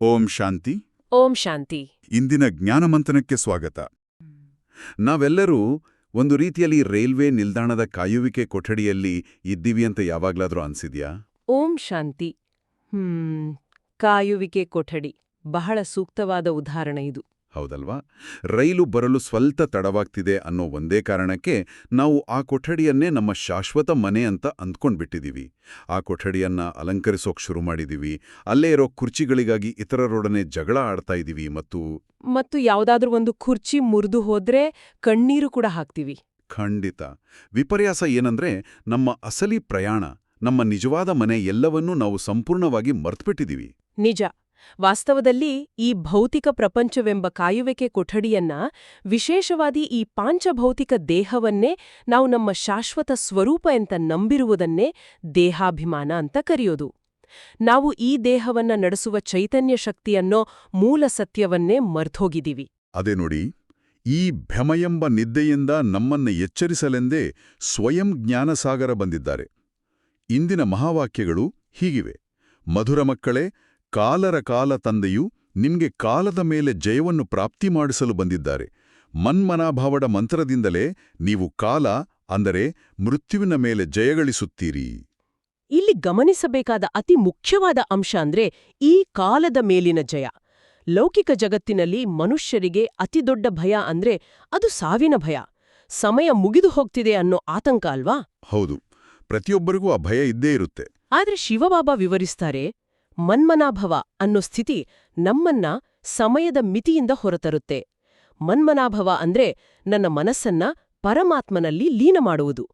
ಓಂ ಶಾಂತಿ. ಓಂ ಶಾಂತಿ. ಇಂದಿನ ಜ್ಞಾನಮಂಥನಕ್ಕೆ ಸ್ವಾಗತ. ನಾವೆಲ್ಲರೂ ಒಂದು ರೀತಿಯಲ್ಲಿ ರೈಲ್ವೆ ನಿಲ್ದಾಣದ ಕಾಯುವಿಕೆ ಕೊಠಡಿಯಲ್ಲಿ ಇದ್ದೀವಿ ಅಂತ ಯಾವಾಗ್ಲಾದ್ರೂ ಅನ್ಸಿದ್ಯಾ? ಓಂ ಶಾಂತಿ. ಕಾಯುವಿಕೆ ಕೊಠಡಿ ಬಹಳ ಸೂಕ್ತವಾದ ಉದಾಹರಣೆ ಇದು. ಹೌದಲ್ವಾ? ರೈಲು ಬರಲು ಸ್ವಲ್ಪ ತಡವಾಗ್ತಿದೆ ಅನ್ನೋ ಒಂದೇ ಕಾರಣಕ್ಕೆ ನಾವು ಆ ಕೊಠಡಿಯನ್ನೇ ನಮ್ಮ ಶಾಶ್ವತ ಮನೆ ಅಂತ ಅಂದ್ಕೊಂಡ್ಬಿಟ್ಟಿದೀವಿ. ಆ ಕೊಠಡಿಯನ್ನ ಅಲಂಕರಿಸೋಕ್ ಶುರು ಮಾಡಿದೀವಿ. ಅಲ್ಲೇ ಇರೋ ಕುರ್ಚಿಗಳಿಗಾಗಿ ಇತರರೊಡನೆ ಜಗಳ ಆಡ್ತಾ ಇದೀವಿ ಮತ್ತು ಯಾವುದಾದ್ರೂ ಒಂದು ಕುರ್ಚಿ ಮುರಿದು ಹೋದ್ರೆ ಕಣ್ಣೀರು ಕೂಡ ಹಾಕ್ತೀವಿ. ಖಂಡಿತ. ವಿಪರ್ಯಾಸ ಏನಂದ್ರೆ ನಮ್ಮ ಅಸಲಿ ಪ್ರಯಾಣ, ನಮ್ಮ ನಿಜವಾದ ಮನೆ ಎಲ್ಲವನ್ನೂ ನಾವು ಸಂಪೂರ್ಣವಾಗಿ ಮರ್ತ್ಬಿಟ್ಟಿದೀವಿ. ನಿಜ. ವಾಸ್ತವದಲ್ಲಿ ಈ ಭೌತಿಕ ಪ್ರಪಂಚವೆಂಬ ಕಾಯುವಿಕೆ ಕೊಠಡಿಯನ್ನ, ವಿಶೇಷವಾದಿ ಈ ಪಾಂಚಭೌತಿಕ ದೇಹವನ್ನೇ ನಾವು ನಮ್ಮ ಶಾಶ್ವತ ಸ್ವರೂಪ ಅಂತ ನಂಬಿರುವುದನ್ನೇ ದೇಹಾಭಿಮಾನ ಅಂತ ಕರೆಯೋದು. ನಾವು ಈ ದೇಹವನ್ನ ನಡೆಸುವ ಚೈತನ್ಯ ಶಕ್ತಿಯನ್ನೋ ಮೂಲ ಸತ್ಯವನ್ನೇ ಮರ್ತೋಗಿದ್ದೀವಿ. ಅದೇ ನೋಡಿ, ಈ ಭ್ರಮೆಯೆಂಬ ನಿದ್ದೆಯಿಂದ ನಮ್ಮನ್ನ ಎಚ್ಚರಿಸಲೆಂದೇ ಸ್ವಯಂ ಜ್ಞಾನಸಾಗರ ಬಂದಿದ್ದಾರೆ. ಇಂದಿನ ಮಹಾವಾಕ್ಯಗಳು ಹೀಗಿವೆ: ಮಧುರ ಮಕ್ಕಳೇ, ಕಾಲರ ಕಾಲ ತಂದೆಯು ನಿಮ್ಗೆ ಕಾಲದ ಮೇಲೆ ಜಯವನ್ನು ಪ್ರಾಪ್ತಿ ಮಾಡಿಸಲು ಬಂದಿದ್ದಾರೆ. ಮನ್ಮನಾಭಾವದ ಮಂತ್ರದಿಂದಲೇ ನೀವು ಕಾಲ ಅಂದರೆ ಮೃತ್ಯುವಿನ ಮೇಲೆ ಜಯಗಳಿಸುತ್ತೀರಿ. ಇಲ್ಲಿ ಗಮನಿಸಬೇಕಾದ ಅತಿ ಮುಖ್ಯವಾದ ಅಂಶ ಅಂದ್ರೆ ಈ ಕಾಲದ ಮೇಲಿನ ಜಯ. ಲೌಕಿಕ ಜಗತ್ತಿನಲ್ಲಿ ಮನುಷ್ಯರಿಗೆ ಅತಿದೊಡ್ಡ ಭಯ ಅಂದ್ರೆ ಅದು ಸಾವಿನ ಭಯ. ಸಮಯ ಮುಗಿದು ಹೋಗ್ತಿದೆ ಅನ್ನೋ ಆತಂಕ ಅಲ್ವಾ? ಹೌದು, ಪ್ರತಿಯೊಬ್ಬರಿಗೂ ಆ ಭಯ ಇದ್ದೇ ಇರುತ್ತೆ. ಆದ್ರೆ ಶಿವಬಾಬಾ ವಿವರಿಸ್ತಾರೆ, ಮನ್ಮನಾಭವ ಅನ್ನೋ ಸ್ಥಿತಿ ನಮ್ಮನ್ನ ಸಮಯದ ಮಿತಿಯಿಂದ ಹೊರತರುತ್ತೆ. ಮನ್ಮನಾಭವ ಅಂದ್ರೆ ನನ್ನ ಮನಸ್ಸನ್ನ ಪರಮಾತ್ಮನಲ್ಲಿ ಲೀನ ಮಾಡುವುದು.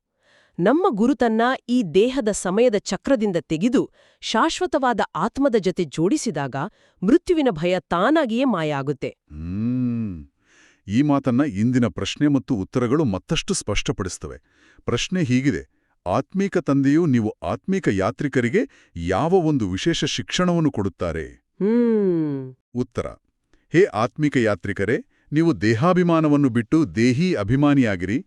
ನಮ್ಮ ಗುರುತನ್ನ ಈ ದೇಹದ ಸಮಯದ ಚಕ್ರದಿಂದ ತೆಗೆದು ಶಾಶ್ವತವಾದ ಆತ್ಮದ ಜೊತೆ ಜೋಡಿಸಿದಾಗ ಮೃತ್ಯುವಿನ ಭಯ ತಾನಾಗಿಯೇ ಮಾಯ ಆಗುತ್ತೆ. ಈ ಮಾತನ್ನ ಇಂದಿನ ಪ್ರಶ್ನೆ ಮತ್ತು ಉತ್ತರಗಳು ಮತ್ತಷ್ಟು ಸ್ಪಷ್ಟಪಡಿಸ್ತವೆ. ಪ್ರಶ್ನೆ ಹೀಗಿದೆ: ಆತ್ಮೀಕ ತಂದೆಯು ನೀವು ಆತ್ಮೀಕ ಯಾತ್ರಿಕರಿಗೆ ಯಾವ ಒಂದು ವಿಶೇಷ ಶಿಕ್ಷಣವನ್ನು ಕೊಡುತ್ತಾರೆ? ಉತ್ತರ: ಹೇ ಆತ್ಮಿಕ ಯಾತ್ರಿಕರೇ, ನೀವು ದೇಹಾಭಿಮಾನವನ್ನು ಬಿಟ್ಟು ದೇಹಿ ಅಭಿಮಾನಿಯಾಗಿರಿ.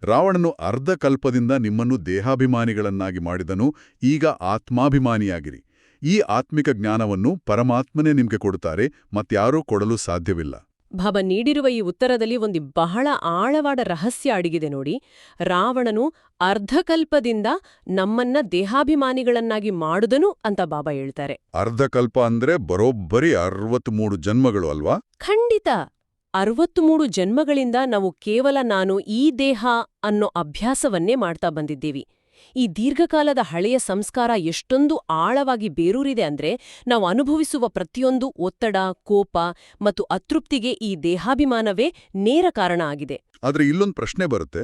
ರಾವಣನು ಅರ್ಧ ಕಲ್ಪದಿಂದ ನಿಮ್ಮನ್ನು ದೇಹಾಭಿಮಾನಿಗಳನ್ನಾಗಿ ಮಾಡಿದನು. ಈಗ ಆತ್ಮಾಭಿಮಾನಿಯಾಗಿರಿ. ಈ ಆತ್ಮಿಕ ಜ್ಞಾನವನ್ನು ಪರಮಾತ್ಮನೇ ನಿಮ್ಗೆ ಕೊಡುತ್ತಾರೆ, ಮತ್ಯಾರೂ ಕೊಡಲು ಸಾಧ್ಯವಿಲ್ಲ. ಬಾಬಾ ನೀಡಿರುವ ಈ ಉತ್ತರದಲ್ಲಿ ಒಂದು ಬಹಳ ಆಳವಾದ ರಹಸ್ಯ ಅಡಗಿದೆ ನೋಡಿ. ರಾವಣನು ಅರ್ಧಕಲ್ಪದಿಂದ ನಮ್ಮನ್ನ ದೇಹಾಭಿಮಾನಿಗಳನ್ನಾಗಿ ಮಾಡುದನು ಅಂತ ಬಾಬಾ ಹೇಳ್ತಾರೆ. ಅರ್ಧಕಲ್ಪ ಅಂದ್ರೆ ಬರೋಬ್ಬರಿ 63 ಜನ್ಮಗಳು ಅಲ್ವಾ? ಖಂಡಿತ. 63 ಜನ್ಮಗಳಿಂದ ನಾವು ಕೇವಲ ನಾನು ಈ ದೇಹ ಅನ್ನೋ ಅಭ್ಯಾಸವನ್ನೇ ಮಾಡ್ತಾ ಬಂದಿದ್ದೀವಿ. ಈ ದೀರ್ಘಕಾಲದ ಹಳೆಯ ಸಂಸ್ಕಾರ ಎಷ್ಟೊಂದು ಆಳವಾಗಿ ಬೇರೂರಿದೆ ಅಂದ್ರೆ ನಾವು ಅನುಭವಿಸುವ ಪ್ರತಿಯೊಂದು ಒತ್ತಡ, ಕೋಪ ಮತ್ತು ಅತೃಪ್ತಿಗೆ ಈ ದೇಹಾಭಿಮಾನವೇ ನೇರ ಕಾರಣ ಆಗಿದೆ. ಆದ್ರೆ ಇಲ್ಲೊಂದು ಪ್ರಶ್ನೆ ಬರುತ್ತೆ: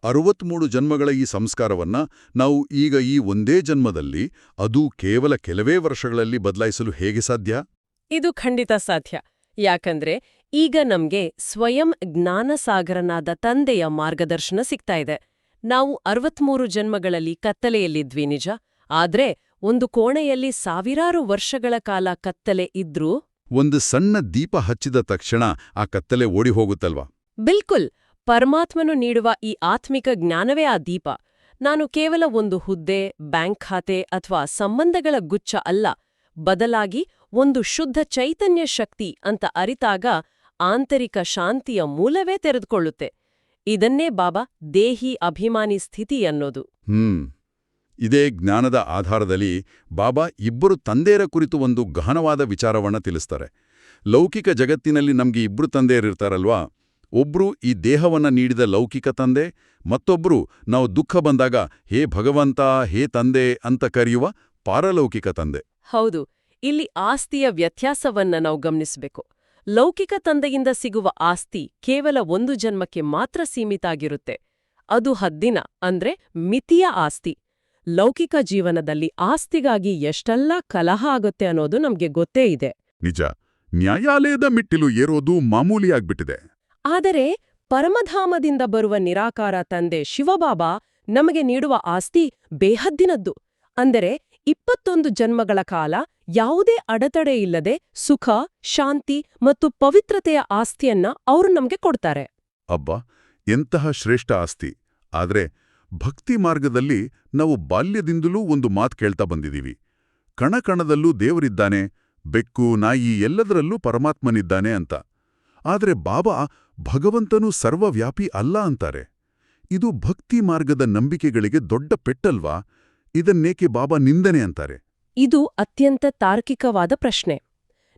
63 ಜನ್ಮಗಳ ಈ ಸಂಸ್ಕಾರವನ್ನ ನಾವು ಈಗ ಈ ಒಂದೇ ಜನ್ಮದಲ್ಲಿ, ಅದು ಕೇವಲ ಕೆಲವೇ ವರ್ಷಗಳಲ್ಲಿ ಬದಲಾಯಿಸಲು ಹೇಗೆ ಸಾಧ್ಯ? ಇದು ಖಂಡಿತ ಸಾಧ್ಯ. ಯಾಕಂದ್ರೆ ಈಗ ನಮ್ಗೆ ಸ್ವಯಂ ಜ್ಞಾನಸಾಗರನಾದ ತಂದೆಯ ಮಾರ್ಗದರ್ಶನ ಸಿಗ್ತಾ ಇದೆ. ನಾವು 63 ಜನ್ಮಗಳಲ್ಲಿ ಕತ್ತಲೆಯಲ್ಲಿದ್ವಿ ನಿಜ. ಆದ್ರೆ ಒಂದು ಕೋಣೆಯಲ್ಲಿ ಸಾವಿರಾರು ವರ್ಷಗಳ ಕಾಲ ಕತ್ತಲೆ ಇದ್ರೂ ಒಂದು ಸಣ್ಣ ದೀಪ ಹಚ್ಚಿದ ತಕ್ಷಣ ಆ ಕತ್ತಲೆ ಓಡಿ ಹೋಗುತ್ತಲ್ವಾ? ಬಿಲ್ಕುಲ್. ಪರಮಾತ್ಮನು ನೀಡುವ ಈ ಆತ್ಮಿಕ ಜ್ಞಾನವೇ ಆ ದೀಪ. ನಾನು ಕೇವಲ ಒಂದು ಹುದ್ದೆ, ಬ್ಯಾಂಕ್ ಖಾತೆ ಅಥವಾ ಸಂಬಂಧಗಳ ಗುಚ್ಛ ಅಲ್ಲ, ಬದಲಾಗಿ ಒಂದು ಶುದ್ಧ ಚೈತನ್ಯ ಶಕ್ತಿ ಅಂತ ಅರಿತಾಗ ಆಂತರಿಕ ಶಾಂತಿಯ ಮೂಲವೇ ತೆರೆದುಕೊಳ್ಳುತ್ತೆ. ಇದನ್ನೇ ಬಾಬಾ ದೇಹಿ ಅಭಿಮಾನಿ ಸ್ಥಿತಿ ಅನ್ನೋದು. ಇದೇ ಜ್ಞಾನದ ಆಧಾರದಲ್ಲಿ ಬಾಬಾ ಇಬ್ಬರು ತಂದೆಯರ ಕುರಿತು ಒಂದು ಗಹನವಾದ ವಿಚಾರವನ್ನ ತಿಳಿಸ್ತಾರೆ. ಲೌಕಿಕ ಜಗತ್ತಿನಲ್ಲಿ ನಮ್ಗೆ ಇಬ್ರು ತಂದೆಯರಿರ್ತಾರಲ್ವಾ? ಒಬ್ರು ಈ ದೇಹವನ್ನ ನೀಡಿದ ಲೌಕಿಕ ತಂದೆ, ಮತ್ತೊಬ್ರು ನಾವು ದುಃಖ ಬಂದಾಗ ಹೇ ಭಗವಂತ, ಹೇ ತಂದೆ ಅಂತ ಕರೆಯುವ ಪಾರಲೌಕಿಕ ತಂದೆ. ಹೌದು. ಇಲ್ಲಿ ಆಸ್ತಿಯ ವ್ಯತ್ಯಾಸವನ್ನ ನಾವು ಗಮನಿಸಬೇಕು. ಲೌಕಿಕ ತಂದೆಯಿಂದ ಸಿಗುವ ಆಸ್ತಿ ಕೇವಲ ಒಂದು ಜನ್ಮಕ್ಕೆ ಮಾತ್ರ ಸೀಮಿತ ಆಗಿರುತ್ತೆ. ಅದು ಹದ್ದಿನ ಅಂದ್ರೆ ಮಿತಿಯ ಆಸ್ತಿ. ಲೌಕಿಕ ಜೀವನದಲ್ಲಿ ಆಸ್ತಿಗಾಗಿ ಎಷ್ಟೆಲ್ಲ ಕಲಹ ಆಗುತ್ತೆ ಅನ್ನೋದು ನಮ್ಗೆ ಗೊತ್ತೇ ಇದೆ. ನಿಜ. ನ್ಯಾಯಾಲಯದ ಮೆಟ್ಟಿಲು ಏರೋದು ಮಾಮೂಲಿಯಾಗ್ಬಿಟ್ಟಿದೆ. ಆದರೆ ಪರಮಧಾಮದಿಂದ ಬರುವ ನಿರಾಕಾರ ತಂದೆ ಶಿವಬಾಬಾ ನಮಗೆ ನೀಡುವ ಆಸ್ತಿ ಬೇಹದ್ದಿನದ್ದು. ಅಂದರೆ 21 ಜನ್ಮಗಳ ಕಾಲ ಯಾವುದೇ ಅಡೆತಡೆ ಇಲ್ಲದೆ ಸುಖ, ಶಾಂತಿ ಮತ್ತು ಪವಿತ್ರತೆಯ ಆಸ್ತಿಯನ್ನ ಅವರು ನಮ್ಗೆ ಕೊಡ್ತಾರೆ. ಅಬ್ಬಾ, ಎಂತಹ ಶ್ರೇಷ್ಠ ಆಸ್ತಿ! ಆದ್ರೆ ಭಕ್ತಿ ಮಾರ್ಗದಲ್ಲಿ ನಾವು ಬಾಲ್ಯದಿಂದಲೂ ಒಂದು ಮಾತು ಕೇಳ್ತಾ ಬಂದಿದ್ದೀವಿ: ಕಣಕಣದಲ್ಲೂ ದೇವರಿದ್ದಾನೆ, ಬೆಕ್ಕು ನಾಯಿ ಎಲ್ಲದರಲ್ಲೂ ಪರಮಾತ್ಮನಿದ್ದಾನೆ ಅಂತ. ಆದರೆ ಬಾಬಾ ಭಗವಂತನು ಸರ್ವವ್ಯಾಪಿ ಅಲ್ಲ ಅಂತಾರೆ. ಇದು ಭಕ್ತಿ ಮಾರ್ಗದ ನಂಬಿಕೆಗಳಿಗೆ ದೊಡ್ಡ ಪೆಟ್ಟಲ್ವಾ? ಇದನ್ನೇಕೆ ಬಾಬಾ ನಿಂದನೆ ಅಂತಾರೆ? ಇದು ಅತ್ಯಂತ ತಾರ್ಕಿಕವಾದ ಪ್ರಶ್ನೆ.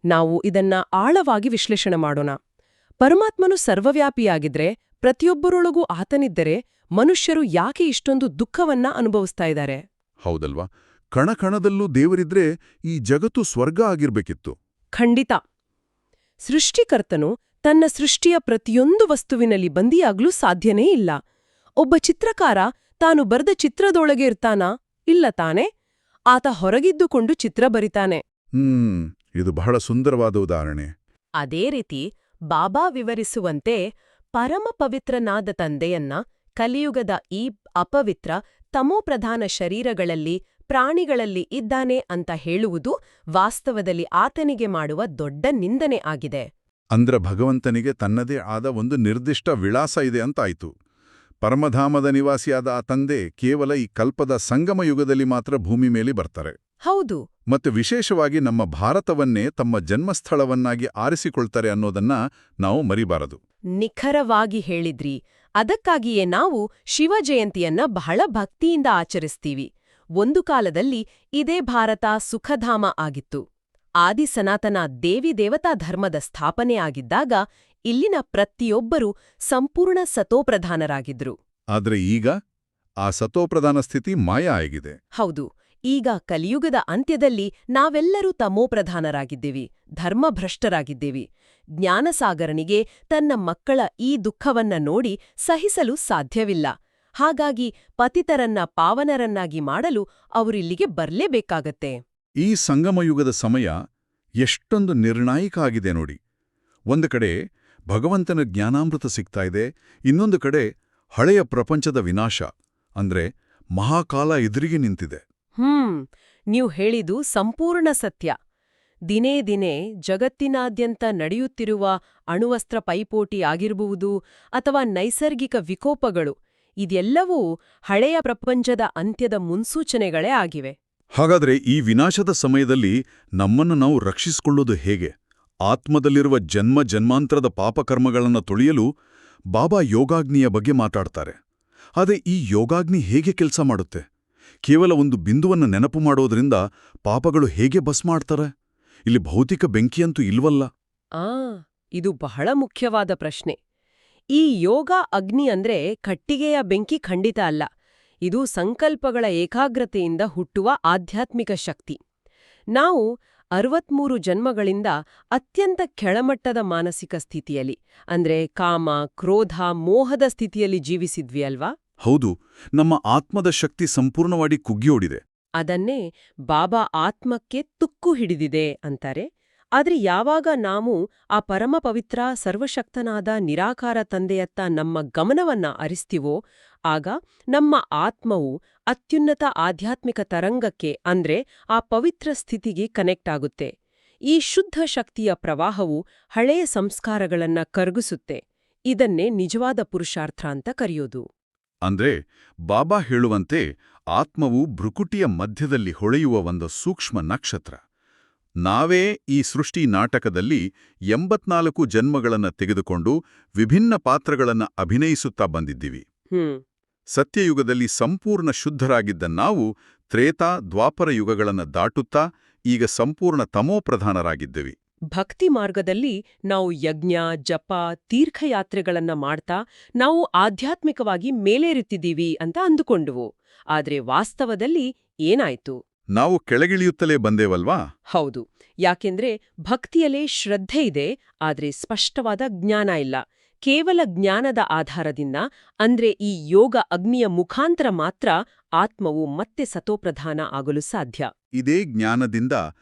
ನಾವು ಇದನ್ನ ಆಳವಾಗಿ ವಿಶ್ಲೇಷಣೆ ಮಾಡೋಣ. ಪರಮಾತ್ಮನು ಸರ್ವವ್ಯಾಪಿಯಾಗಿದ್ರೆ, ಪ್ರತಿಯೊಬ್ಬರೊಳಗೂ ಆತನಿದ್ದರೆ, ಮನುಷ್ಯರು ಯಾಕೆ ಇಷ್ಟೊಂದು ದುಃಖವನ್ನ ಅನುಭವಿಸ್ತಾ ಇದ್ದಾರೆ? ಹೌದಲ್ವಾ? ಕಣಕಣದಲ್ಲೂ ದೇವರಿದ್ರೆ ಈ ಜಗತ್ತು ಸ್ವರ್ಗ ಆಗಿರ್ಬೇಕಿತ್ತು. ಖಂಡಿತ. ಸೃಷ್ಟಿಕರ್ತನು ತನ್ನ ಸೃಷ್ಟಿಯ ಪ್ರತಿಯೊಂದು ವಸ್ತುವಿನಲ್ಲಿ ಬಂದಿಯಾಗ್ಲೂ ಸಾಧ್ಯನೇ ಇಲ್ಲ. ಒಬ್ಬ ಚಿತ್ರಕಾರ ತಾನು ಬರೆದ ಚಿತ್ರದೊಳಗೆ ಇರ್ತಾನಾ? ಇಲ್ಲ ತಾನೆ. ಆತ ಹೊರಗಿದ್ದುಕೊಂಡು ಚಿತ್ರ ಬರಿತಾನೆ. ಇದು ಬಹಳ ಸುಂದರವಾದ ಉದಾಹರಣೆ. ಅದೇ ರೀತಿ ಬಾಬಾ ವಿವರಿಸುವಂತೆ ಪರಮ ಪವಿತ್ರನಾದ ತಂದೆಯನ್ನ ಕಲಿಯುಗದ ಈ ಅಪವಿತ್ರ ತಮೋಪ್ರಧಾನ ಶರೀರಗಳಲ್ಲಿ, ಪ್ರಾಣಿಗಳಲ್ಲಿ ಇದ್ದಾನೆ ಅಂತ ಹೇಳುವುದು ವಾಸ್ತವದಲ್ಲಿ ಆತನಿಗೆ ಮಾಡುವ ದೊಡ್ಡ ನಿಂದನೆ ಆಗಿದೆ. ಅಂದ್ರ ಭಗವಂತನಿಗೆ ತನ್ನದೇ ಆದ ಒಂದು ನಿರ್ದಿಷ್ಟ ವಿಳಾಸ ಇದೆ ಅಂತಾಯ್ತು. ಪರಮಧಾಮದ ನಿವಾಸಿಯಾದ ಆ ತಂದೆ ಕೇವಲ ಈ ಕಲ್ಪದ ಸಂಗಮ ಯುಗದಲ್ಲಿ ಮಾತ್ರ ಭೂಮಿ ಮೇಲೆ ಬರ್ತಾರೆ. ಹೌದು. ಮತ್ತು ವಿಶೇಷವಾಗಿ ನಮ್ಮ ಭಾರತವನ್ನೇ ತಮ್ಮ ಜನ್ಮಸ್ಥಳವನ್ನಾಗಿ ಆರಿಸಿಕೊಳ್ತಾರೆ ಅನ್ನೋದನ್ನ ನಾವು ಮರಿಬಾರದು. ನಿಖರವಾಗಿ ಹೇಳಿದ್ರಿ. ಅದಕ್ಕಾಗಿಯೇ ನಾವು ಶಿವ ಜಯಂತಿಯನ್ನ ಬಹಳ ಭಕ್ತಿಯಿಂದ ಆಚರಿಸ್ತೀವಿ. ಒಂದು ಕಾಲದಲ್ಲಿ ಇದೇ ಭಾರತ ಸುಖಧಾಮ ಆಗಿತ್ತು. ಆದಿ ಸನಾತನ ದೇವಿ ದೇವತಾ ಧರ್ಮದ ಸ್ಥಾಪನೆ ಆಗಿದ್ದಾಗ ಇಲ್ಲಿನ ಪ್ರತಿಯೊಬ್ಬರೂ ಸಂಪೂರ್ಣ ಸತೋಪ್ರಧಾನರಾಗಿದ್ರು. ಆದ್ರೆ ಈಗ ಆ ಸತೋಪ್ರಧಾನ ಸ್ಥಿತಿ ಮಾಯ ಆಗಿದೆ. ಹೌದು. ಈಗ ಕಲಿಯುಗದ ಅಂತ್ಯದಲ್ಲಿ ನಾವೆಲ್ಲರೂ ತಮೋಪ್ರಧಾನರಾಗಿದ್ದೇವೆ, ಧರ್ಮಭ್ರಷ್ಟರಾಗಿದ್ದೇವೆ. ಜ್ಞಾನಸಾಗರನಿಗೆ ತನ್ನ ಮಕ್ಕಳ ಈ ದುಃಖವನ್ನ ನೋಡಿ ಸಹಿಸಲು ಸಾಧ್ಯವಿಲ್ಲ. ಹಾಗಾಗಿ ಪತಿತರನ್ನ ಪಾವನರನ್ನಾಗಿ ಮಾಡಲು ಅವರಿಲ್ಲಿಗೆ ಬರ್ಲೇಬೇಕಾಗತ್ತೆ. ಈ ಸಂಗಮಯುಗದ ಸಮಯ ಎಷ್ಟೊಂದು ನಿರ್ಣಾಯಕ ಆಗಿದೆ ನೋಡಿ. ಒಂದು ಕಡೆ ಭಗವಂತನ ಜ್ಞಾನಾಮೃತ ಸಿಗ್ತಾ ಇದೆ, ಇನ್ನೊಂದು ಕಡೆ ಹಳೆಯ ಪ್ರಪಂಚದ ವಿನಾಶ ಅಂದ್ರೆ ಮಹಾಕಾಲ ಎದುರಿಗೆ ನಿಂತಿದೆ. ನೀವು ಹೇಳಿದು ಸಂಪೂರ್ಣ ಸತ್ಯ. ದಿನೇ ದಿನೇ ಜಗತ್ತಿನಾದ್ಯಂತ ನಡೆಯುತ್ತಿರುವ ಅಣುವಸ್ತ್ರ ಪೈಪೋಟಿ ಆಗಿರಬಹುದು ಅಥವಾ ನೈಸರ್ಗಿಕ ವಿಕೋಪಗಳು, ಇದೆಲ್ಲವೂ ಹಳೆಯ ಪ್ರಪಂಚದ ಅಂತ್ಯದ ಮುನ್ಸೂಚನೆಗಳೇ ಆಗಿವೆ. ಹಾಗಾದ್ರೆ ಈ ವಿನಾಶದ ಸಮಯದಲ್ಲಿ ನಮ್ಮನ್ನು ನಾವು ರಕ್ಷಿಸಿಕೊಳ್ಳೋದು ಹೇಗೆ? ಆತ್ಮದಲ್ಲಿರುವ ಜನ್ಮ ಜನ್ಮಾಂತರದ ಪಾಪಕರ್ಮಗಳನ್ನು ತೊಳೆಯಲು ಬಾಬಾ ಯೋಗಾಗ್ನಿಯ ಬಗ್ಗೆ ಮಾತಾಡ್ತಾರೆ. ಆದರೆ ಈ ಯೋಗಾಗ್ನಿ ಹೇಗೆ ಕೆಲಸ ಮಾಡುತ್ತೆ? ಕೇವಲ ಒಂದು ಬಿಂದುವನ್ನು ನೆನಪು ಮಾಡೋದ್ರಿಂದ ಪಾಪಗಳು ಹೇಗೆ ಬಸ್ ಮಾಡ್ತಾರೆ? ಇಲ್ಲಿ ಭೌತಿಕ ಬೆಂಕಿಯಂತೂ ಇಲ್ವಲ್ಲ. ಇದು ಬಹಳ ಮುಖ್ಯವಾದ ಪ್ರಶ್ನೆ. ಈ ಯೋಗ ಅಗ್ನಿ ಅಂದ್ರೆ ಕಟ್ಟಿಗೆಯ ಬೆಂಕಿ ಖಂಡಿತ ಅಲ್ಲ. ಇದು ಸಂಕಲ್ಪಗಳ ಏಕಾಗ್ರತೆಯಿಂದ ಹುಟ್ಟುವ ಆಧ್ಯಾತ್ಮಿಕ ಶಕ್ತಿ. ನಾವು 63 ಜನ್ಮಗಳಿಂದ ಅತ್ಯಂತ ಕೆಳಮಟ್ಟದ ಮಾನಸಿಕ ಸ್ಥಿತಿಯಲ್ಲಿ, ಅಂದ್ರೆ ಕಾಮ, ಕ್ರೋಧ, ಮೋಹದ ಸ್ಥಿತಿಯಲ್ಲಿ ಜೀವಿಸಿದ್ವಿ ಅಲ್ವಾ? ಹೌದು. ನಮ್ಮ ಆತ್ಮದ ಶಕ್ತಿ ಸಂಪೂರ್ಣವಾಗಿ ಕುಗ್ಗಿಯೋಡಿದೆ. ಅದನ್ನೇ ಬಾಬಾ ಆತ್ಮಕ್ಕೆ ತುಕ್ಕು ಹಿಡಿದಿದೆ ಅಂತಾರೆ. ಆದ್ರೆ ಯಾವಾಗ ನಾವು ಆ ಪರಮ ಪವಿತ್ರ ಸರ್ವಶಕ್ತನಾದ ನಿರಾಕಾರ ತಂದೆಯತ್ತ ನಮ್ಮ ಗಮನವನ್ನ ಹರಿಸ್ತೀವೋ, ಆಗ ನಮ್ಮ ಆತ್ಮವು ಅತ್ಯುನ್ನತ ಆಧ್ಯಾತ್ಮಿಕ ತರಂಗಕ್ಕೆ ಅಂದ್ರೆ ಆ ಪವಿತ್ರ ಸ್ಥಿತಿಗೆ ಕನೆಕ್ಟ್ ಆಗುತ್ತೆ. ಈ ಶುದ್ಧ ಶಕ್ತಿಯ ಪ್ರವಾಹವು ಹಳೆಯ ಸಂಸ್ಕಾರಗಳನ್ನ ಕರಗಿಸುತ್ತೆ. ಇದನ್ನೇ ನಿಜವಾದ ಪುರುಷಾರ್ಥ ಅಂತ ಕರೆಯೋದು. ಅಂದ್ರೆ ಬಾಬಾ ಹೇಳುವಂತೆ ಆತ್ಮವು ಭ್ರುಕುಟಿಯ ಮಧ್ಯದಲ್ಲಿ ಹೊಳೆಯುವ ಒಂದು ಸೂಕ್ಷ್ಮ ನಕ್ಷತ್ರ. ನಾವೇ ಈ ಸೃಷ್ಟಿ ನಾಟಕದಲ್ಲಿ 84 ಜನ್ಮಗಳನ್ನು ತೆಗೆದುಕೊಂಡು ವಿಭಿನ್ನ ಪಾತ್ರಗಳನ್ನು ಅಭಿನಯಿಸುತ್ತಾ ಬಂದಿದ್ದೀವಿ. ಸತ್ಯಯುಗದಲ್ಲಿ ಸಂಪೂರ್ಣ ಶುದ್ಧರಾಗಿದ್ದ ನಾವು ತ್ರೇತಾ ದ್ವಾಪರ ಯುಗಗಳನ್ನು ದಾಟುತ್ತಾ ಈಗ ಸಂಪೂರ್ಣ ತಮೋಪ್ರಧಾನರಾಗಿದ್ದೇವೆ. ಭಕ್ತಿ ಮಾರ್ಗದಲ್ಲಿ ನಾವು ಯಜ್ಞ, ಜಪ, ತೀರ್ಥಯಾತ್ರೆಗಳನ್ನ ಮಾಡ್ತಾ ನಾವು ಆಧ್ಯಾತ್ಮಿಕವಾಗಿ ಮೇಲೇರುತ್ತಿದ್ದೀವಿ ಅಂತ ಅಂದುಕೊಂಡುವು. ಆದ್ರೆ ವಾಸ್ತವದಲ್ಲಿ ಏನಾಯ್ತು? ನಾವು ಕೆಳಗಿಳಿಯುತ್ತಲೇ ಬಂದೇವಲ್ವಾ? ಹೌದು. ಯಾಕೆಂದ್ರೆ ಭಕ್ತಿಯಲ್ಲೇ ಶ್ರದ್ಧೆ ಇದೆ, ಆದ್ರೆ ಸ್ಪಷ್ಟವಾದ ಜ್ಞಾನ ಇಲ್ಲ. ಕೇವಲ ಜ್ಞಾನದ ಆಧಾರದಿಂದ, ಅಂದ್ರೆ ಈ ಯೋಗ ಅಗ್ನಿಯ ಮುಖಾಂತರ ಮಾತ್ರ ಆತ್ಮವು ಮತ್ತೆ ಸತೋಪ್ರಧಾನ ಆಗಲು ಸಾಧ್ಯ. ಇದೇ ಜ್ಞಾನದಿಂದ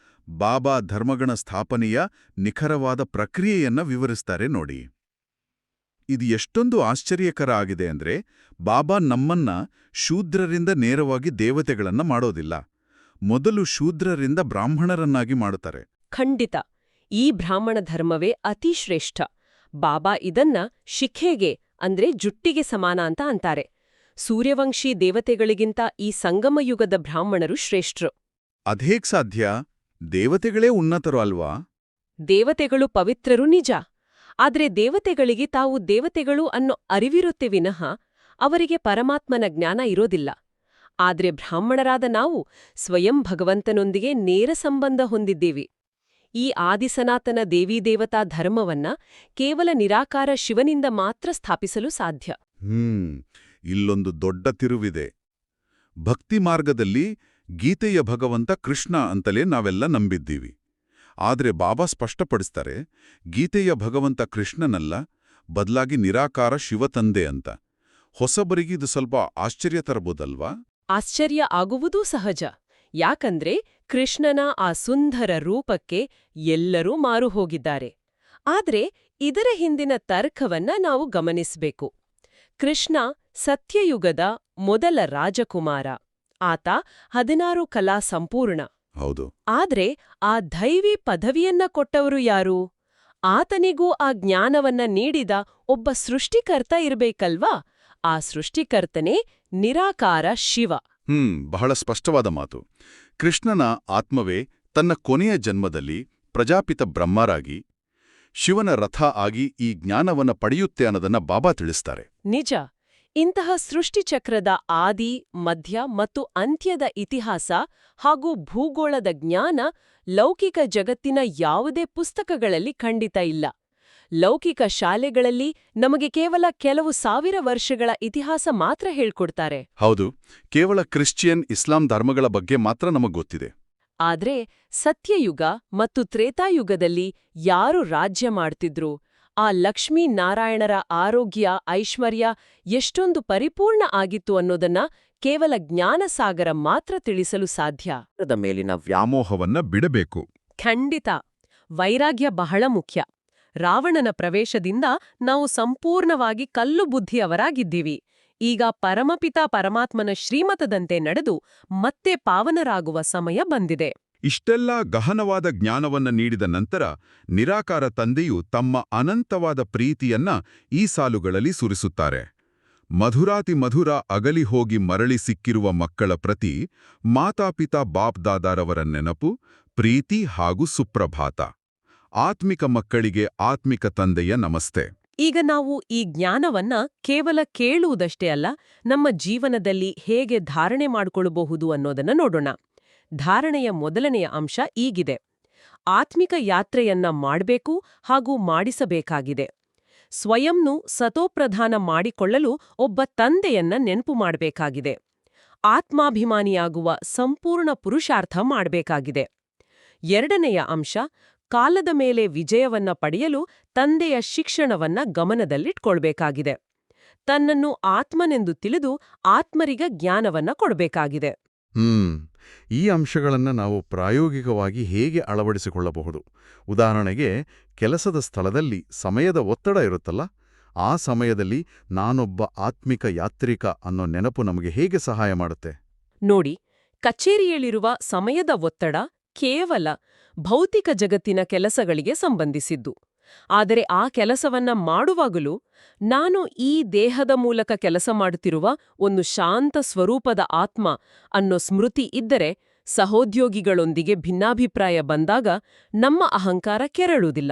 ಬಾಬಾ ಧರ್ಮಗಣ ಸ್ಥಾಪನೆಯ ನಿಖರವಾದ ಪ್ರಕ್ರಿಯೆಯನ್ನ ವಿವರಿಸ್ತಾರೆ ನೋಡಿ. ಇದು ಎಷ್ಟೊಂದು ಆಶ್ಚರ್ಯಕರ ಆಗಿದೆ ಅಂದ್ರೆ, ಬಾಬಾ ನಮ್ಮನ್ನ ಶೂದ್ರರಿಂದ ನೇರವಾಗಿ ದೇವತೆಗಳನ್ನ ಮಾಡೋದಿಲ್ಲ. ಮೊದಲು ಶೂದ್ರರಿಂದ ಬ್ರಾಹ್ಮಣರನ್ನಾಗಿ ಮಾಡುತ್ತಾರೆ. ಖಂಡಿತ. ಈ ಬ್ರಾಹ್ಮಣ ಧರ್ಮವೇ ಅತಿ ಶ್ರೇಷ್ಠ. ಬಾಬಾ ಇದನ್ನ ಶಿಖೆಗೆ ಅಂದ್ರೆ ಜುಟ್ಟಿಗೆ ಸಮಾನ ಅಂತ ಅಂತಾರೆ. ಸೂರ್ಯವಂಶಿ ದೇವತೆಗಳಿಗಿಂತ ಈ ಸಂಗಮಯುಗದ ಬ್ರಾಹ್ಮಣರು ಶ್ರೇಷ್ಠರು. ಅದ್ಹೇಗ್ ಸಾಧ್ಯ? ದೇವತೆಗಳೇ ಉನ್ನತರು ಅಲ್ವಾ? ದೇವತೆಗಳು ಪವಿತ್ರರು ನಿಜ. ಆದ್ರೆ ದೇವತೆಗಳಿಗೆ ತಾವು ದೇವತೆಗಳು ಅನ್ನೋ ಅರಿವಿರುತ್ತೆ ವಿನಃ ಅವರಿಗೆ ಪರಮಾತ್ಮನ ಜ್ಞಾನ ಇರೋದಿಲ್ಲ. ಆದ್ರೆ ಬ್ರಾಹ್ಮಣರಾದ ನಾವು ಸ್ವಯಂ ಭಗವಂತನೊಂದಿಗೆ ನೇರ ಸಂಬಂಧ ಹೊಂದಿದ್ದೇವೆ. ಈ ಆದಿಸನಾತನ ದೇವೀದೇವತಾ ಧರ್ಮವನ್ನ ಕೇವಲ ನಿರಾಕಾರ ಶಿವನಿಂದ ಮಾತ್ರ ಸ್ಥಾಪಿಸಲು ಸಾಧ್ಯ. ಇಲ್ಲೊಂದು ದೊಡ್ಡ ತಿರುವಿದೆ. ಭಕ್ತಿ ಮಾರ್ಗದಲ್ಲಿ ಗೀತೆಯ ಭಗವಂತ ಕೃಷ್ಣ ಅಂತಲೇ ನಾವೆಲ್ಲ ನಂಬಿದ್ದೀವಿ. ಆದ್ರೆ ಬಾಬಾ ಸ್ಪಷ್ಟಪಡಿಸ್ತಾರೆ, ಗೀತೆಯ ಭಗವಂತ ಕೃಷ್ಣನಲ್ಲ, ಬದಲಾಗಿ ನಿರಾಕಾರ ಶಿವತಂದೆ ಅಂತ. ಹೊಸಬರಿಗಿದು ಸ್ವಲ್ಪ ಆಶ್ಚರ್ಯ ತರಬಹುದಲ್ವಾ? ಆಶ್ಚರ್ಯ ಆಗುವುದೂ ಸಹಜ. ಯಾಕಂದ್ರೆ ಕೃಷ್ಣನ ಆ ಸುಂದರ ರೂಪಕ್ಕೆ ಎಲ್ಲರೂ ಮಾರು ಹೋಗಿದ್ದಾರೆ. ಆದ್ರೆ ಇದರ ಹಿಂದಿನ ತರ್ಕವನ್ನ ನಾವು ಗಮನಿಸಬೇಕು. ಕೃಷ್ಣ ಸತ್ಯಯುಗದ ಮೊದಲ ರಾಜಕುಮಾರ. ಆತ 16 ಕಲಾ ಸಂಪೂರ್ಣ. ಹೌದು. ಆದ್ರೆ ಆ ದೈವಿ ಪದವಿಯನ್ನ ಕೊಟ್ಟವರು ಯಾರು? ಆತನಿಗೂ ಆ ಜ್ಞಾನವನ್ನ ನೀಡಿದ ಒಬ್ಬ ಸೃಷ್ಟಿಕರ್ತ ಇರ್ಬೇಕಲ್ವಾ? ಆ ಸೃಷ್ಟಿಕರ್ತನೇ ನಿರಾಕಾರ ಶಿವ. ಬಹಳ ಸ್ಪಷ್ಟವಾದ ಮಾತು. ಕೃಷ್ಣನ ಆತ್ಮವೇ ತನ್ನ ಕೊನೆಯ ಜನ್ಮದಲ್ಲಿ ಪ್ರಜಾಪಿತ ಬ್ರಹ್ಮರಾಗಿ ಶಿವನ ರಥ ಆಗಿ ಈ ಜ್ಞಾನವನ್ನ ಪಡೆಯುತ್ತೆ ಅನ್ನೋದನ್ನ ಬಾಬಾ ತಿಳಿಸ್ತಾರೆ. ನಿಜ. ಇಂತಹ ಸೃಷ್ಟಿಚಕ್ರದ ಆದಿ, ಮಧ್ಯ ಮತ್ತು ಅಂತ್ಯದ ಇತಿಹಾಸ ಹಾಗೂ ಭೂಗೋಳದ ಜ್ಞಾನ ಲೌಕಿಕ ಜಗತ್ತಿನ ಯಾವುದೇ ಪುಸ್ತಕಗಳಲ್ಲಿ ಖಂಡಿತ ಇಲ್ಲ. ಲೌಕಿಕ ಶಾಲೆಗಳಲ್ಲಿ ನಮಗೆ ಕೇವಲ ಕೆಲವು ಸಾವಿರ ವರ್ಷಗಳ ಇತಿಹಾಸ ಮಾತ್ರ ಹೇಳ್ಕೊಡ್ತಾರೆ. ಹೌದು, ಕೇವಲ ಕ್ರಿಶ್ಚಿಯನ್, ಇಸ್ಲಾಂ ಧರ್ಮಗಳ ಬಗ್ಗೆ ಮಾತ್ರ ನಮಗೊತ್ತಿದೆ. ಆದ್ರೆ ಸತ್ಯಯುಗ ಮತ್ತು ತ್ರೇತಾಯುಗದಲ್ಲಿ ಯಾರು ರಾಜ್ಯ ಮಾಡ್ತಿದ್ರು, ಆ ಲಕ್ಷ್ಮೀನಾರಾಯಣರ ಆರೋಗ್ಯ, ಐಶ್ವರ್ಯ ಎಷ್ಟೊಂದು ಪರಿಪೂರ್ಣ ಆಗಿತ್ತು ಅನ್ನೋದನ್ನ ಕೇವಲ ಜ್ಞಾನಸಾಗರ ಮಾತ್ರ ತಿಳಿಸಲು ಸಾಧ್ಯ. ಅದರ ಮೇಲಿನ ವ್ಯಾಮೋಹವನ್ನ ಬಿಡಬೇಕು. ಖಂಡಿತ. ವೈರಾಗ್ಯ ಬಹಳ ಮುಖ್ಯ. ರಾವಣನ ಪ್ರವೇಶದಿಂದ ನಾವು ಸಂಪೂರ್ಣವಾಗಿ ಕಲ್ಲು ಬುದ್ಧಿಯವರಾಗಿದ್ದೀವಿ. ಈಗ ಪರಮಪಿತಾ ಪರಮಾತ್ಮನ ಶ್ರೀಮತದಂತೆ ನಡೆದು ಮತ್ತೆ ಪಾವನರಾಗುವ ಸಮಯ ಬಂದಿದೆ. ಇಷ್ಟೆಲ್ಲ ಗಹನವಾದ ಜ್ಞಾನವನ್ನ ನೀಡಿದ ನಂತರ ನಿರಾಕಾರ ತಂದೆಯು ತಮ್ಮ ಅನಂತವಾದ ಪ್ರೀತಿಯನ್ನ ಈ ಸಾಲುಗಳಲ್ಲಿ ಸುರಿಸುತ್ತಾರೆ. ಮಧುರಾತಿ ಮಧುರ ಅಗಲಿ ಹೋಗಿ ಮರಳಿ ಸಿಕ್ಕಿರುವ ಮಕ್ಕಳ ಪ್ರತಿ ಮಾತಾಪಿತಾ ಬಾಪ್ ದಾದಾರವರ ನೆನಪು, ಪ್ರೀತಿ ಹಾಗೂ ಸುಪ್ರಭಾತ. ಆತ್ಮಿಕ ಮಕ್ಕಳಿಗೆ ಆತ್ಮಿಕ ತಂದೆಯ ನಮಸ್ತೆ. ಈಗ ನಾವು ಈ ಜ್ಞಾನವನ್ನ ಕೇವಲ ಕೇಳುವುದಷ್ಟೇ ಅಲ್ಲ, ನಮ್ಮ ಜೀವನದಲ್ಲಿ ಹೇಗೆ ಧಾರಣೆ ಮಾಡಿಕೊಳ್ಳಬಹುದು ಅನ್ನೋದನ್ನ ನೋಡೋಣ. ಧಾರಣೆಯ ಮೊದಲನೆಯ ಅಂಶ ಈಗಿದೆ. ಆತ್ಮಿಕ ಯಾತ್ರೆಯನ್ನ ಮಾಡಬೇಕು ಹಾಗೂ ಮಾಡಿಸಬೇಕಾಗಿದೆ. ಸ್ವಯಂನು ಸತೋಪ್ರಧಾನ ಮಾಡಿಕೊಳ್ಳಲು ಒಬ್ಬ ತಂದೆಯನ್ನ ನೆನಪು ಮಾಡಬೇಕಾಗಿದೆ. ಆತ್ಮಾಭಿಮಾನಿಯಾಗುವ ಸಂಪೂರ್ಣ ಪುರುಷಾರ್ಥ ಮಾಡಬೇಕಾಗಿದೆ. ಎರಡನೆಯ ಅಂಶ, ಕಾಲದ ಮೇಲೆ ವಿಜಯವನ್ನ ಪಡೆಯಲು ತಂದೆಯ ಶಿಕ್ಷಣವನ್ನ ಗಮನದಲ್ಲಿಟ್ಕೊಳ್ಬೇಕಾಗಿದೆ. ತನ್ನನ್ನು ಆತ್ಮನೆಂದು ತಿಳಿದು ಆತ್ಮರಿಗ ಜ್ಞಾನವನ್ನ ಕೊಡಬೇಕಾಗಿದೆ. ಈ ಅಂಶಗಳನ್ನು ನಾವು ಪ್ರಾಯೋಗಿಕವಾಗಿ ಹೇಗೆ ಅಳವಡಿಸಿಕೊಳ್ಳಬಹುದು? ಉದಾಹರಣೆಗೆ, ಕೆಲಸದ ಸ್ಥಳದಲ್ಲಿ ಸಮಯದ ಒತ್ತಡ ಇರುತ್ತಲ್ಲ, ಆ ಸಮಯದಲ್ಲಿ ನಾನೊಬ್ಬ ಆತ್ಮಿಕ ಯಾತ್ರಿಕ ಅನ್ನೋ ನೆನಪು ನಮಗೆ ಹೇಗೆ ಸಹಾಯ ಮಾಡುತ್ತೆ? ನೋಡಿ, ಕಚೇರಿಯಲ್ಲಿರುವ ಸಮಯದ ಒತ್ತಡ ಕೇವಲ ಭೌತಿಕ ಜಗತ್ತಿನ ಕೆಲಸಗಳಿಗೆ ಸಂಬಂಧಿಸಿದ್ದು. ಆದರೆ ಆ ಕೆಲಸವನ್ನ ಮಾಡುವಾಗಲೂ ನಾನು ಈ ದೇಹದ ಮೂಲಕ ಕೆಲಸ ಮಾಡುತ್ತಿರುವ ಒಂದು ಶಾಂತ ಸ್ವರೂಪದ ಆತ್ಮ ಅನ್ನೋ ಸ್ಮೃತಿ ಇದ್ದರೆ, ಸಹೋದ್ಯೋಗಿಗಳೊಂದಿಗೆ ಭಿನ್ನಾಭಿಪ್ರಾಯ ಬಂದಾಗ ನಮ್ಮ ಅಹಂಕಾರ ಕೆರಳುವುದಿಲ್ಲ.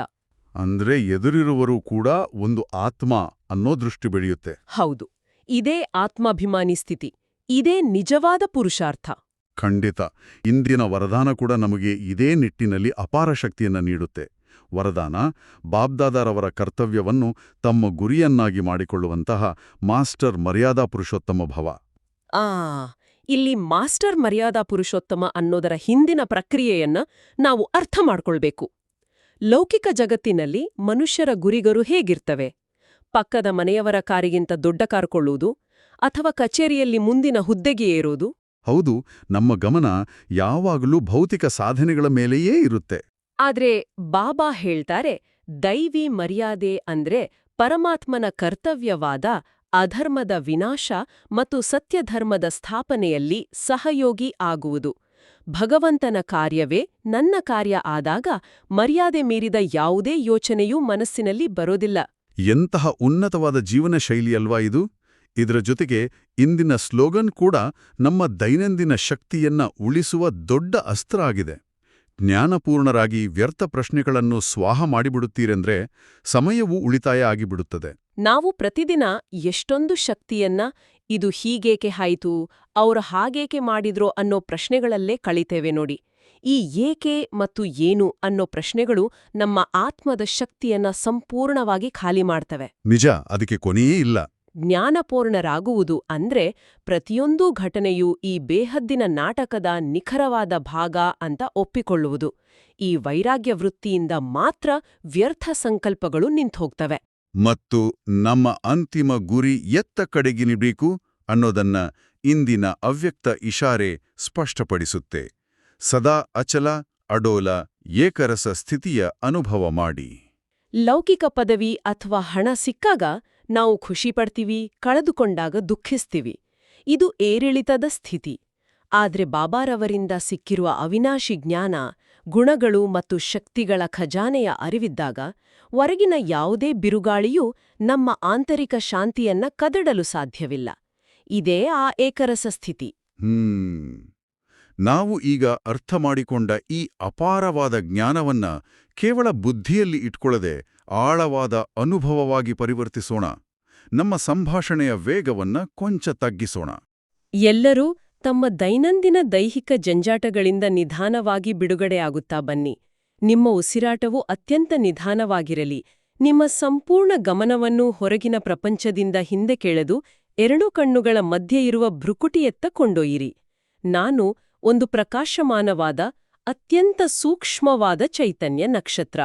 ಅಂದ್ರೆ ಎದುರಿರುವರು ಕೂಡ ಒಂದು ಆತ್ಮ ಅನ್ನೋ ದೃಷ್ಟಿ ಬೆಳೆಯುತ್ತೆ. ಹೌದು, ಇದೇ ಆತ್ಮಾಭಿಮಾನಿ ಸ್ಥಿತಿ. ಇದೇ ನಿಜವಾದ ಪುರುಷಾರ್ಥ. ಖಂಡಿತ. ಇಂದಿನ ವರದಾನ ಕೂಡ ನಮಗೆ ಇದೇ ನಿಟ್ಟಿನಲ್ಲಿ ಅಪಾರ ಶಕ್ತಿಯನ್ನ ನೀಡುತ್ತೆ. ವರದಾನ ಬಾಬ್ದಾದಾರವರ ಕರ್ತವ್ಯವನ್ನು ತಮ್ಮ ಗುರಿಯನ್ನಾಗಿ ಮಾಡಿಕೊಳ್ಳುವಂತಹ ಮಾಸ್ಟರ್ ಮರ್ಯಾದಾ ಪುರುಷೋತ್ತಮ ಭವ. ಇಲ್ಲಿ ಮಾಸ್ಟರ್ ಮರ್ಯಾದಾ ಪುರುಷೋತ್ತಮ ಅನ್ನೋದರ ಹಿಂದಿನ ಪ್ರಕ್ರಿಯೆಯನ್ನ ನಾವು ಅರ್ಥ ಮಾಡ್ಕೊಳ್ಬೇಕು. ಲೌಕಿಕ ಜಗತ್ತಿನಲ್ಲಿ ಮನುಷ್ಯರ ಗುರಿಗಳು ಹೇಗಿರ್ತವೆ? ಪಕ್ಕದ ಮನೆಯವರ ಕಾರಿಗಿಂತ ದೊಡ್ಡ ಕಾರು ಕೊಳ್ಳುವುದು, ಅಥವಾ ಕಚೇರಿಯಲ್ಲಿ ಮುಂದಿನ ಹುದ್ದೆಗೆ ಏರೋದು. ಹೌದು, ನಮ್ಮ ಗಮನ ಯಾವಾಗಲೂ ಭೌತಿಕ ಸಾಧನೆಗಳ ಮೇಲೆಯೇ ಇರುತ್ತೆ. ಆದ್ರೆ ಬಾಬಾ ಹೇಳ್ತಾರೆ, ದೈವಿ ಮರ್ಯಾದೆ ಅಂದ್ರೆ ಪರಮಾತ್ಮನ ಕರ್ತವ್ಯವಾದ ಅಧರ್ಮದ ವಿನಾಶ ಮತ್ತು ಸತ್ಯಧರ್ಮದ ಸ್ಥಾಪನೆಯಲ್ಲಿ ಸಹಯೋಗಿ ಆಗುವುದು. ಭಗವಂತನ ಕಾರ್ಯವೇ ನನ್ನ ಕಾರ್ಯ ಆದಾಗ ಮರ್ಯಾದೆ ಮೀರಿದ ಯಾವುದೇ ಯೋಚನೆಯೂ ಮನಸ್ಸಿನಲ್ಲಿ ಬರೋದಿಲ್ಲ. ಎಂತಹ ಉನ್ನತವಾದ ಜೀವನ ಶೈಲಿಯಲ್ವಾ ಇದು? ಇದರ ಜೊತೆಗೆ ಇಂದಿನ ಸ್ಲೋಗನ್ ಕೂಡ ನಮ್ಮ ದೈನಂದಿನ ಶಕ್ತಿಯನ್ನ ಉಳಿಸುವ ದೊಡ್ಡ ಅಸ್ತ್ರ ಆಗಿದೆ. ಜ್ಞಾನಪೂರ್ಣರಾಗಿ ವ್ಯರ್ಥ ಪ್ರಶ್ನೆಗಳನ್ನು ಸ್ವಾಹ ಮಾಡಿಬಿಡುತ್ತೀರೆಂದ್ರೆ ಸಮಯವೂ ಉಳಿತಾಯ ಆಗಿಬಿಡುತ್ತದೆ. ನಾವು ಪ್ರತಿದಿನ ಎಷ್ಟೊಂದು ಶಕ್ತಿಯನ್ನ ಇದು ಹೀಗೇಕೆ ಆಯ್ತು, ಅವ್ರು ಹಾಗೇಕೆ ಮಾಡಿದ್ರೋ ಅನ್ನೋ ಪ್ರಶ್ನೆಗಳಲ್ಲೇ ಕಳೀತೇವೆ ನೋಡಿ. ಈ ಏಕೆ ಮತ್ತು ಏನು ಅನ್ನೋ ಪ್ರಶ್ನೆಗಳು ನಮ್ಮ ಆತ್ಮದ ಶಕ್ತಿಯನ್ನ ಸಂಪೂರ್ಣವಾಗಿ ಖಾಲಿ ಮಾಡ್ತವೆ. ನಿಜ, ಅದಕ್ಕೆ ಕೊನೆಯೇ ಇಲ್ಲ. ಜ್ಞಾನಪೂರ್ಣರಾಗುವುದು ಅಂದ್ರೆ ಪ್ರತಿಯೊಂದೂ ಘಟನೆಯೂ ಈ ಬೇಹದ್ದಿನ ನಾಟಕದ ನಿಖರವಾದ ಭಾಗ ಅಂತ ಒಪ್ಪಿಕೊಳ್ಳುವುದು. ಈ ವೈರಾಗ್ಯ ವೃತ್ತಿಯಿಂದ ಮಾತ್ರ ವ್ಯರ್ಥ ಸಂಕಲ್ಪಗಳು ನಿಂತೋಗ್ತವೆ. ಮತ್ತು ನಮ್ಮ ಅಂತಿಮ ಗುರಿ ಎತ್ತ ಕಡೆಗಿನಿಬೇಕು ಅನ್ನೋದನ್ನ ಇಂದಿನ ಅವ್ಯಕ್ತ ಇಶಾರೆ ಸ್ಪಷ್ಟಪಡಿಸುತ್ತೆ. ಸದಾ ಅಚಲ, ಅಡೋಲ, ಏಕರಸ ಸ್ಥಿತಿಯ ಅನುಭವ ಮಾಡಿ. ಲೌಕಿಕ ಪದವಿ ಅಥವಾ ಹಣ ಸಿಕ್ಕಾಗ ನಾವು ಖುಷಿ ಪಡ್ತೀವಿ, ಕಳೆದುಕೊಂಡಾಗ ದುಃಖಿಸ್ತೀವಿ. ಇದು ಏರಿಳಿತದ ಸ್ಥಿತಿ. ಆದ್ರೆ ಬಾಬಾರವರಿಂದ ಸಿಕ್ಕಿರುವ ಅವಿನಾಶಿ ಜ್ಞಾನ, ಗುಣಗಳು ಮತ್ತು ಶಕ್ತಿಗಳ ಖಜಾನೆಯ ಅರಿವಿದ್ದಾಗ ಹೊರಗಿನ ಯಾವುದೇ ಬಿರುಗಾಳಿಯೂ ನಮ್ಮ ಆಂತರಿಕ ಶಾಂತಿಯನ್ನ ಕದಡಲು ಸಾಧ್ಯವಿಲ್ಲ. ಇದೇ ಆ ಏಕರಸ ಸ್ಥಿತಿ. ನಾವು ಈಗ ಅರ್ಥ ಮಾಡಿಕೊಂಡ ಈ ಅಪಾರವಾದ ಜ್ಞಾನವನ್ನ ಕೇವಲ ಬುದ್ಧಿಯಲ್ಲಿ ಇಟ್ಕೊಳ್ಳದೆ ಆಳವಾದ ಅನುಭವವಾಗಿ ಪರಿವರ್ತಿಸೋಣ. ನಮ್ಮ ಸಂಭಾಷಣೆಯ ವೇಗವನ್ನ ಕೊಂಚ ತಗ್ಗಿಸೋಣ. ಎಲ್ಲರೂ ತಮ್ಮ ದೈನಂದಿನ ದೈಹಿಕ ಜಂಜಾಟಗಳಿಂದ ನಿಧಾನವಾಗಿ ಬಿಡುಗಡೆಯಾಗುತ್ತಾ ಬನ್ನಿ. ನಿಮ್ಮ ಉಸಿರಾಟವು ಅತ್ಯಂತ ನಿಧಾನವಾಗಿರಲಿ. ನಿಮ್ಮ ಸಂಪೂರ್ಣ ಗಮನವನ್ನು ಹೊರಗಿನ ಪ್ರಪಂಚದಿಂದ ಹಿಂದೆ ಕೆಳೆದು ಎರಡೂ ಕಣ್ಣುಗಳ ಮಧ್ಯೆ ಇರುವ ಭ್ರುಕುಟಿಯತ್ತ ಕೊಂಡೊಯ್ಯಿರಿ. ನಾನು ಒಂದು ಪ್ರಕಾಶಮಾನವಾದ, ಅತ್ಯಂತ ಸೂಕ್ಷ್ಮವಾದ ಚೈತನ್ಯ ನಕ್ಷತ್ರ.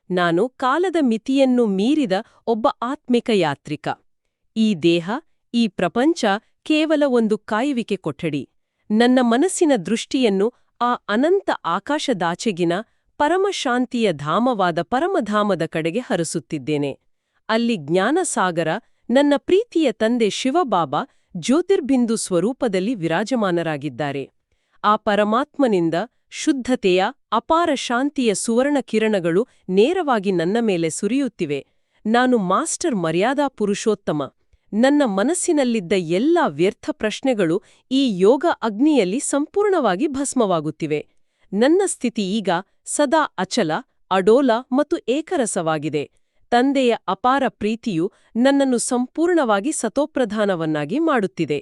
ನಾನು ಕಾಲದ ಮಿತಿಯನ್ನು ಮೀರಿದ ಒಬ್ಬ ಆತ್ಮಿಕ ಯಾತ್ರಿಕ. ಈ ದೇಹ, ಈ ಪ್ರಪಂಚ ಕೇವಲ ಒಂದು ಕಾಯುವಿಕೆ ಕೊಠಡಿ. ನನ್ನ ಮನಸ್ಸಿನ ದೃಷ್ಟಿಯನ್ನು ಆ ಅನಂತ ಆಕಾಶದಾಚೆಗಿನ ಪರಮಶಾಂತಿಯ ಧಾಮವಾದ ಪರಮಧಾಮದ ಕಡೆಗೆ ಹರಿಸುತ್ತಿದ್ದೇನೆ. ಅಲ್ಲಿ ಜ್ಞಾನಸಾಗರ, ನನ್ನ ಪ್ರೀತಿಯ ತಂದೆ ಶಿವಬಾಬಾ ಜ್ಯೋತಿರ್ಬಿಂದು ಸ್ವರೂಪದಲ್ಲಿ ವಿರಾಜಮಾನರಾಗಿದ್ದಾರೆ. ಆ ಪರಮಾತ್ಮನಿಂದ ಶುದ್ಧತೆಯ, ಅಪಾರ ಶಾಂತಿಯ ಸುವರ್ಣ ಕಿರಣಗಳು ನೇರವಾಗಿ ನನ್ನ ಮೇಲೆ ಸುರಿಯುತ್ತಿವೆ. ನಾನು ಮಾಸ್ಟರ್ ಮರ್ಯಾದಾ ಪುರುಷೋತ್ತಮ. ನನ್ನ ಮನಸ್ಸಿನಲ್ಲಿದ್ದ ಎಲ್ಲ ವ್ಯರ್ಥ ಪ್ರಶ್ನೆಗಳು ಈ ಯೋಗ ಅಗ್ನಿಯಲ್ಲಿ ಸಂಪೂರ್ಣವಾಗಿ ಭಸ್ಮವಾಗುತ್ತಿವೆ. ನನ್ನ ಸ್ಥಿತಿ ಈಗ ಸದಾ ಅಚಲ, ಅಡೋಲ ಮತ್ತು ಏಕರಸವಾಗಿದೆ. ತಂದೆಯ ಅಪಾರ ಪ್ರೀತಿಯು ನನ್ನನ್ನು ಸಂಪೂರ್ಣವಾಗಿ ಸತೋಪ್ರಧಾನವನ್ನಾಗಿ ಮಾಡುತ್ತಿದೆ.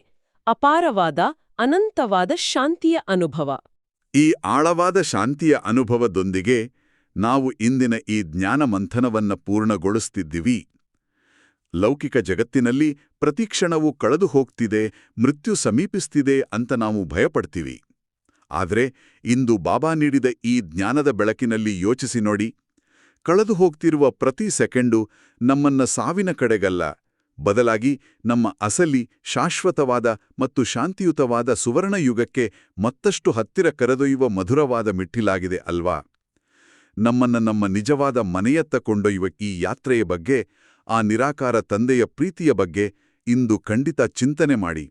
ಅಪಾರವಾದ, ಅನಂತವಾದ ಶಾಂತಿಯ ಅನುಭವ. ಈ ಆಳವಾದ ಶಾಂತಿಯ ಅನುಭವದೊಂದಿಗೆ ನಾವು ಇಂದಿನ ಈ ಜ್ಞಾನ ಮಂಥನವನ್ನ ಪೂರ್ಣಗೊಳಿಸ್ತಿದ್ದೀವಿ. ಲೌಕಿಕ ಜಗತ್ತಿನಲ್ಲಿ ಪ್ರತಿಕ್ಷಣವೂ ಕಳೆದು ಹೋಗ್ತಿದೆ, ಮೃತ್ಯು ಸಮೀಪಿಸ್ತಿದೆ ಅಂತ ನಾವು ಭಯಪಡ್ತೀವಿ. ಆದರೆ ಇಂದು ಬಾಬಾ ನೀಡಿದ ಈ ಜ್ಞಾನದ ಬೆಳಕಿನಲ್ಲಿ ಯೋಚಿಸಿ ನೋಡಿ. ಕಳೆದು ಹೋಗ್ತಿರುವ ಪ್ರತಿ ಸೆಕೆಂಡು ನಮ್ಮನ್ನ ಸಾವಿನ ಕಡೆಗಲ್ಲ, ಬದಲಾಗಿ ನಮ್ಮ ಅಸಲಿ, ಶಾಶ್ವತವಾದ ಮತ್ತು ಶಾಂತಿಯುತವಾದ ಸುವರ್ಣಯುಗಕ್ಕೆ ಮತ್ತಷ್ಟು ಹತ್ತಿರ ಕರೆದೊಯ್ಯುವ ಮಧುರವಾದ ಮಿಟ್ಟಿಲಾಗಿದೆ ಅಲ್ವಾ? ನಮ್ಮನ್ನ ನಮ್ಮ ನಿಜವಾದ ಮನೆಯತ್ತ ಕೊಂಡೊಯ್ಯುವ ಈ ಯಾತ್ರೆಯ ಬಗ್ಗೆ, ಆ ನಿರಾಕಾರ ತಂದೆಯ ಪ್ರೀತಿಯ ಬಗ್ಗೆ ಇಂದು ಖಂಡಿತ ಚಿಂತನೆ ಮಾಡಿ.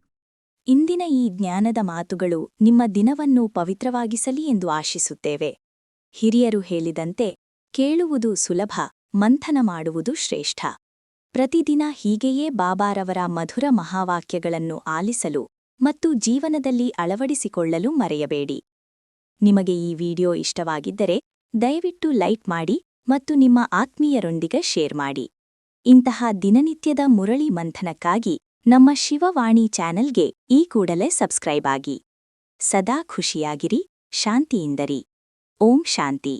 ಇಂದಿನ ಈ ಜ್ಞಾನದ ಮಾತುಗಳು ನಿಮ್ಮ ದಿನವನ್ನು ಪವಿತ್ರವಾಗಿಸಲಿ ಎಂದು ಆಶಿಸುತ್ತೇವೆ. ಹಿರಿಯರು ಹೇಳಿದಂತೆ, ಕೇಳುವುದು ಸುಲಭ, ಮಂಥನ ಮಾಡುವುದು ಶ್ರೇಷ್ಠ. ಪ್ರತಿದಿನ ಹೀಗೆಯೇ ಬಾಬಾರವರ ಮಧುರ ಮಹಾವಾಕ್ಯಗಳನ್ನು ಆಲಿಸಲು ಮತ್ತು ಜೀವನದಲ್ಲಿ ಅಳವಡಿಸಿಕೊಳ್ಳಲು ಮರೆಯಬೇಡಿ. ನಿಮಗೆ ಈ ವಿಡಿಯೋ ಇಷ್ಟವಾಗಿದ್ದರೆ ದಯವಿಟ್ಟು ಲೈಕ್ ಮಾಡಿ ಮತ್ತು ನಿಮ್ಮ ಆತ್ಮೀಯರೊಂದಿಗೆ ಶೇರ್ ಮಾಡಿ. ಇಂತಹ ದಿನನಿತ್ಯದ ಮುರಳಿ ಮಂಥನಕ್ಕಾಗಿ ನಮ್ಮ ಶಿವವಾಣಿ ಚಾನೆಲ್ಗೆ ಈ ಕೂಡಲೇ ಸಬ್ಸ್ಕ್ರೈಬ್ ಆಗಿ. ಸದಾ ಖುಷಿಯಾಗಿರಿ, ಶಾಂತಿಯಿಂದರಿ. ಓಂ ಶಾಂತಿ.